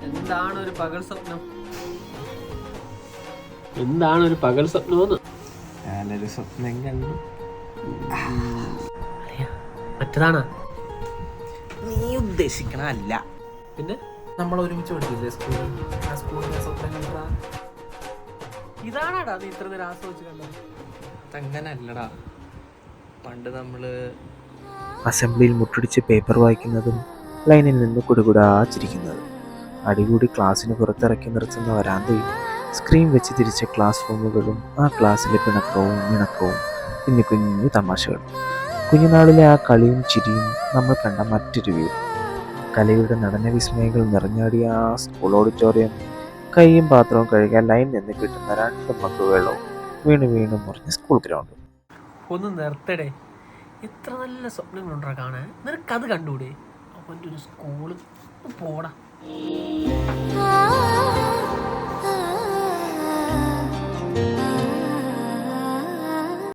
എന്താണ് ഒരു പകൽ സ്വപ്നം? എന്താണ് ഒരു പകൽ സ്വപ്നം? ഞാനൊരു സ്വപ്നം കണ്ടു. മറ്റേതാണ് നീ ഉദ്ദേശിക്കണ അല്ല. പിന്നെ നമ്മൾ ഒരുമിച്ച് പഠിച്ചില്ലേ സ്കൂളിൽ? ആ സ്കൂളിലെ സ്വപ്നം കണ്ടതാ. ഇതാണാടാ നീ ഇത്ര നേരം ആസ്വദിച്ച് കണ്ടത്? അതങ്ങനെ അല്ലടാ. പണ്ട് നമ്മള് അസംബ്ലിയിൽ മുട്ടടിച്ച് പേപ്പർ വായിക്കുന്നതും ലൈനിൽ നിന്ന് കുടുകുടാച്ചിരിക്കുന്നതും, അടികൂടി ക്ലാസ്സിന് പുറത്തിറക്കി നിർത്തുന്ന വരാന്തയും, സ്ക്രീൻ വെച്ച് തിരിച്ച ക്ലാസ് റൂമുകളും, ആ ക്ലാസ്സിലെ പിണക്കവും ഇണക്കവും, കുഞ്ഞു കുഞ്ഞു തമാശകളും, കുഞ്ഞുനാളിലെ ആ കളിയും ചിരിയും, നമ്മൾ കണ്ട മറ്റൊരു വീട്, കലയുടെ നടന വിസ്മയങ്ങൾ നിറഞ്ഞാടിയ ആ സ്കൂൾ ഓഡിറ്റോറിയം, കൈയും പാത്രവും കഴുകാൻ ലൈൻ നിന്ന് കിട്ടുന്ന 2 മഗ് വെള്ളവും, വീണ് വീണ് മുറിഞ്ഞ സ്കൂൾ ഗ്രൗണ്ട്. ഒന്ന് നിർത്തടേ. എത്ര നല്ല സ്വപ്നങ്ങളുണ്ടാ കാണാൻ. നിനക്കത് കണ്ടൂടെ? അവൻ്റെ ഒരു സ്കൂള് പോടാ.